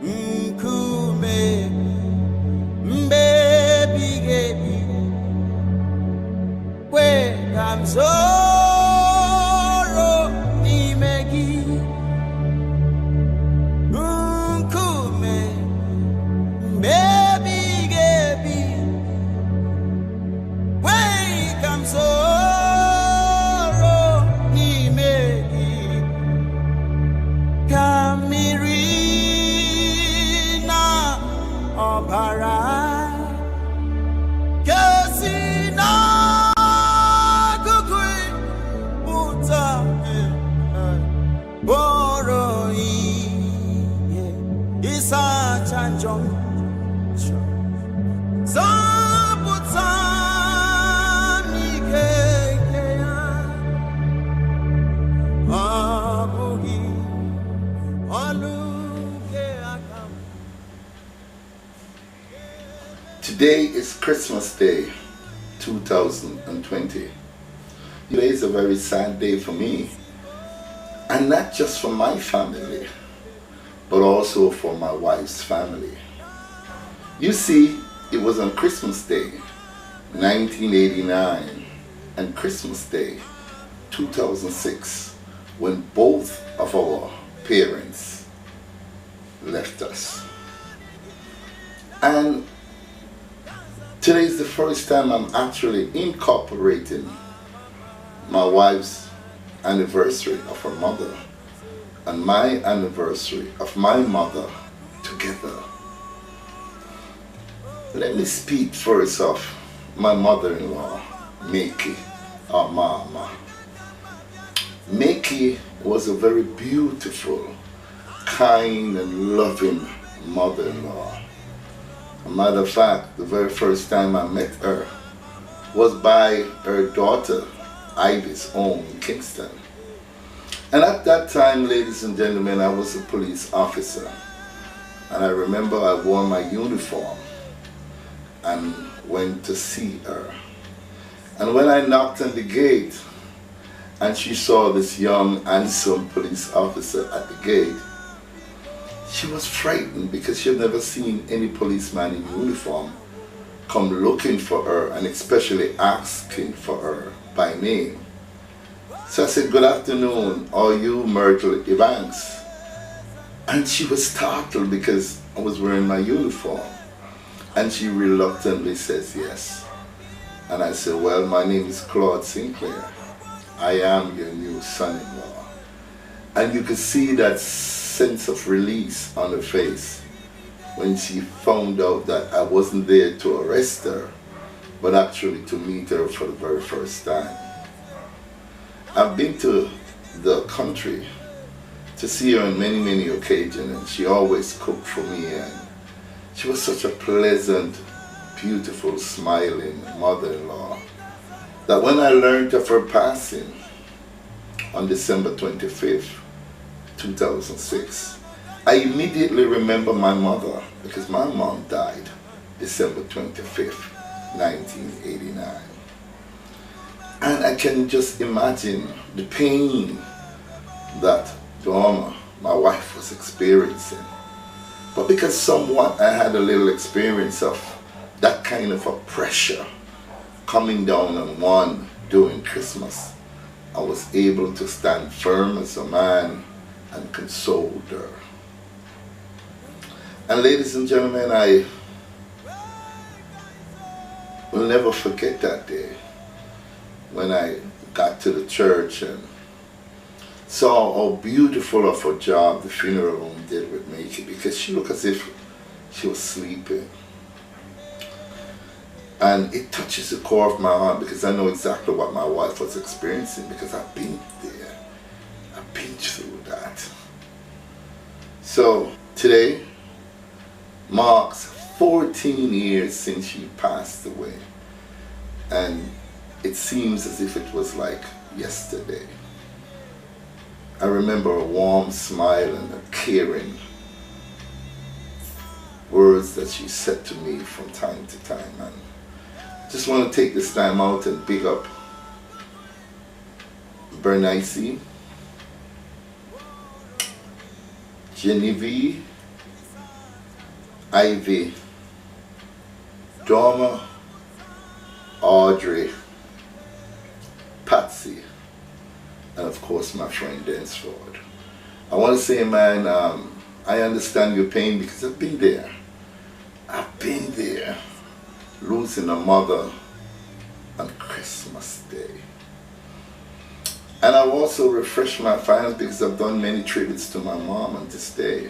Nkume Mbebi Gebi We Kamzoro Nimegi Nkume Mbebi Gebi We Kamzoro Nimegi Kamirina Obara Kesina Kukui Buta Boroi Isa Chanjong Zabuta Nikekeya Abuhi Today is Christmas Day 2020. Today is a very sad day for me, and not just for my family, but also for my wife's family. You see, it was on Christmas Day 1989 and Christmas Day 2006 when both of our parents left us. And today is the first time I'm actually incorporating my wife's anniversary of her mother and my anniversary of my mother together. Let me speak first of my mother-in-law, Mickey, or Mama. Mickey was a very beautiful, kind and loving mother-in-law. As a matter of fact, the very first time I met her was by her daughter, Ivy's home in Kingston. And at that time, ladies and gentlemen, I was a police officer. And I remember I wore my uniform and went to see her. And when I knocked on the gate and she saw this young, handsome police officer at the gate, she was frightened because she had never seen any policeman in uniform come looking for her and especially asking for her by name. So I said, "Good afternoon, are you Myrtle Evans?" And she was startled because I was wearing my uniform. And she reluctantly says yes. And I said, "Well, my name is Claude Sinclair. I am your new son-in-law." And you could see that sense of release on her face when she found out that I wasn't there to arrest her, but actually to meet her for the very first time. I've been to the country to see her on many, many occasions, and she always cooked for me, and she was such a pleasant, beautiful, smiling mother-in-law that when I learned of her passing on December 25th, 2006, I immediately remember my mother because my mom died December 25th, 1989. And I can just imagine the pain that Dorma, my wife, was experiencing. But because somewhat I had a little experience of that kind of a pressure coming down on one during Christmas, I was able to stand firm as a man and console her. And ladies and gentlemen, I will never forget that day when I got to the church and saw how beautiful of a job the funeral home did with Mickey, because she looked as if she was sleeping. And it touches the core of my heart because I know exactly what my wife was experiencing because I've been there. I've been through that. So today marks 14 years since she passed away. And it seems as if it was like yesterday. I remember a warm smile and a caring words that she said to me from time to time. And just want to take this time out and big up Bernice, Genevieve, Ivy, Dorma, Audrey, Patsy, and of course my friend Densford. I want to say, man, I understand your pain because I've been there. I've been there, losing a mother on Christmas Day. And I've also refreshed my files because I've done many tributes to my mom on this day.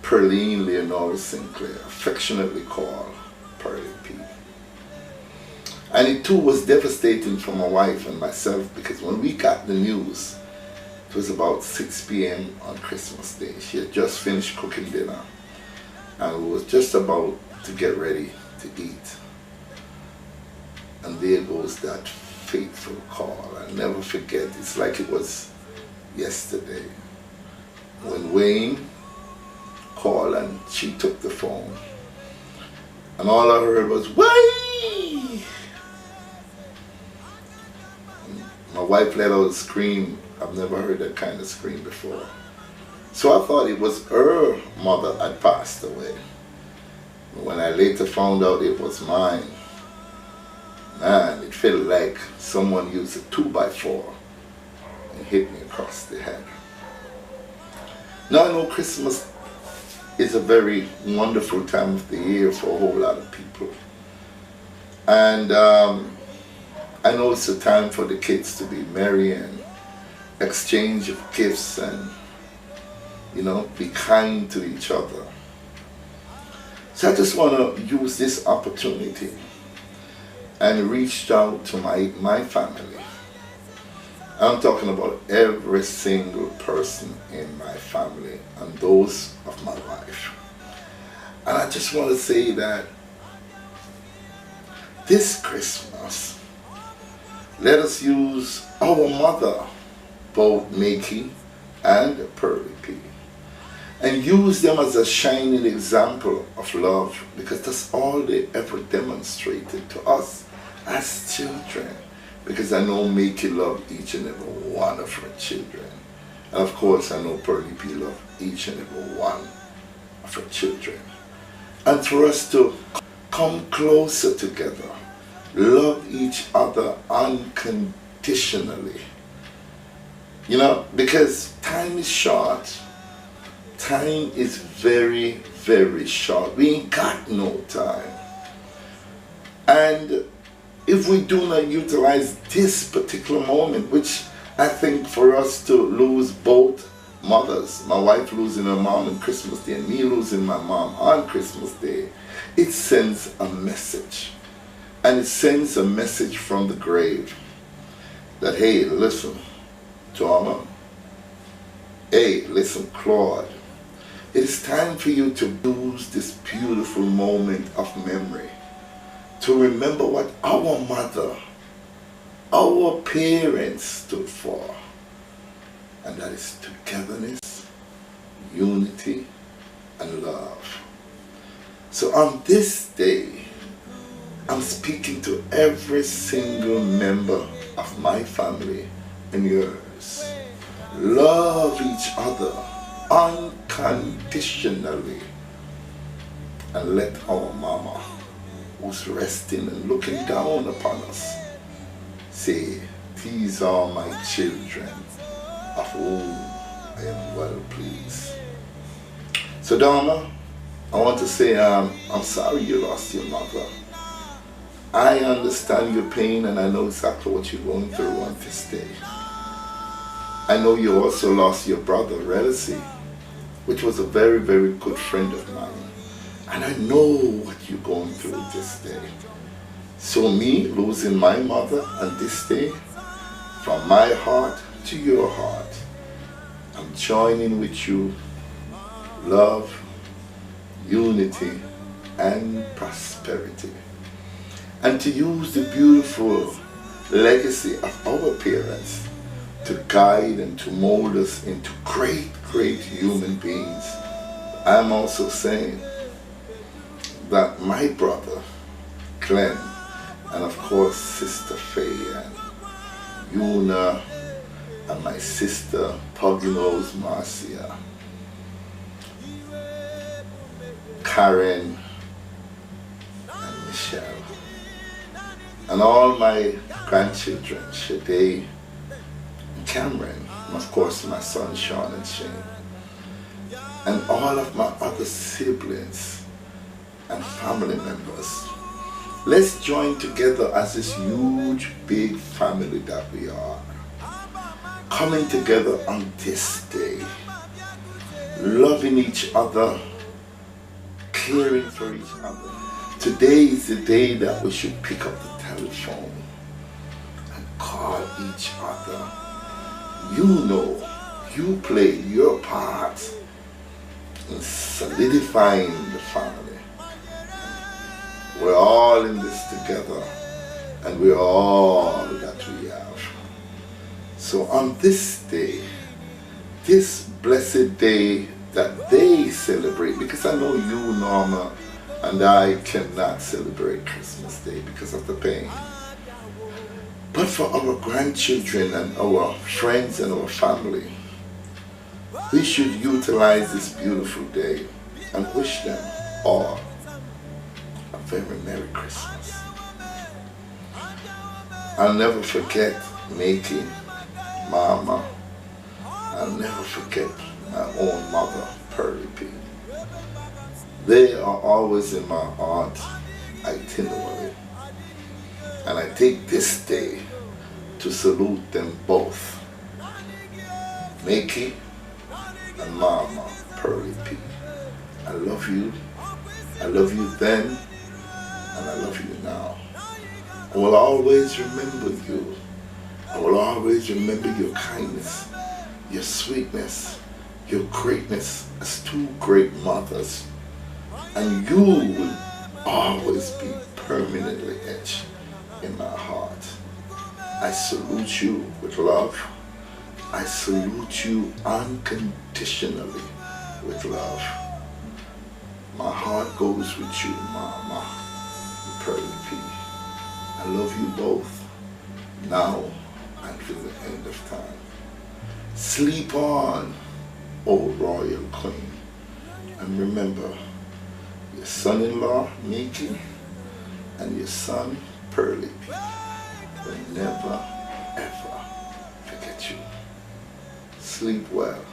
Pearline Leonora Sinclair, affectionately called Pearlie P. And it too was devastating for my wife and myself because when we got the news, it was about 6 p.m. on Christmas Day. She had just finished cooking dinner and we was just about to get ready to eat. And there goes that fateful call. I'll never forget. It's like it was yesterday when Wayne called and she took the phone. And all I heard was, "Wayne!" My wife let out a scream. I've never heard that kind of scream before. So I thought it was her mother had passed away. When I later found out it was mine, man, it felt like someone used a 2x4 and hit me across the head. Now I know Christmas is a very wonderful time of the year for a whole lot of people. And I know it's a time for the kids to be merry and exchange of gifts and, you know, be kind to each other. So I just want to use this opportunity and reached out to my family. I'm talking about every single person in my family and those of my wife. And I just want to say that this Christmas, let us use our mother, both Makey and Pearlie P, and use them as a shining example of love because that's all they ever demonstrated to us as children. Because I know Makey loved each and every one of her children. And of course I know Pearlie P loved each and every one of her children. And for us to come closer together, love each other unconditionally. You know, because time is short. Time is very, very short. We ain't got no time. And if we do not utilize this particular moment, which I think for us to lose both mothers, my wife losing her mom on Christmas Day and me losing my mom on Christmas Day, it sends a message. And it sends a message from the grave that, hey, listen, Donna. Hey, listen, Claude. It is time for you to use this beautiful moment of memory to remember what our mother, our parents stood for. And that is togetherness, unity, and love. So on this day, I'm speaking to every single member of my family and yours. Love each other unconditionally. And let our mama, who's resting and looking down upon us, say, these are my children, of whom I am well pleased. So Donna, I want to say I'm sorry you lost your mother. I understand your pain and I know exactly what you're going through on this day. I know you also lost your brother, Relisi, which was a very, very good friend of mine. And I know what you're going through this day. So me losing my mother on this day, from my heart to your heart, I'm joining with you. Love, unity, and prosperity. And to use the beautiful legacy of our parents to guide and to mold us into great, great human beings. I'm also saying that my brother, Glenn, and of course Sister Faye and Yuna, and my sister Puggy Rose Marcia, Karen, and Michelle, and all my grandchildren, Shade and Cameron, and of course my son Sean and Shane, and all of my other siblings and family members. Let's join together as this huge, big family that we are, coming together on this day, loving each other, caring for each other. Today is the day that we should pick up the telephone and call each other. You know, you played your part in solidifying the family. We're all in this together, and we're all that we have. So on this day, this blessed day that they celebrate, because I know you, Norma, and I cannot celebrate Christmas Day because of the pain. But for our grandchildren and our friends and our family, we should utilize this beautiful day and wish them all a very Merry Christmas. I'll never forget making Mama. I'll never forget my own mother, Pearly P. They are always in my heart itinerary. And I take this day to salute them both, Mickey and Mama, Pearly P. I love you. I love you then, and I love you now. I will always remember you. I will always remember your kindness, your sweetness, your greatness as two great mothers. And you will always be permanently etched in my heart. I salute you with love. I salute you unconditionally with love. My heart goes with you, Mama and Pearly P. I love you both, now and till the end of time. Sleep on, O royal queen, and remember your son-in-law, Mickey, and your son, Pearly P, will never, ever forget you. Sleep well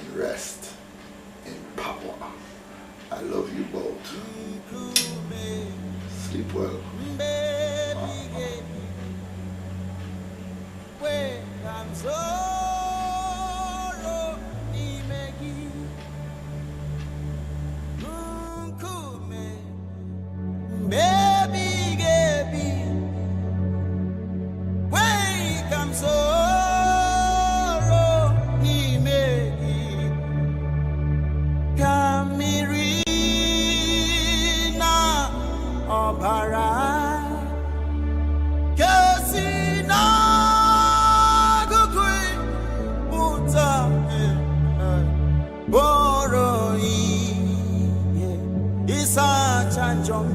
and rest in power. I love you both. Sleep well. Isa chanjong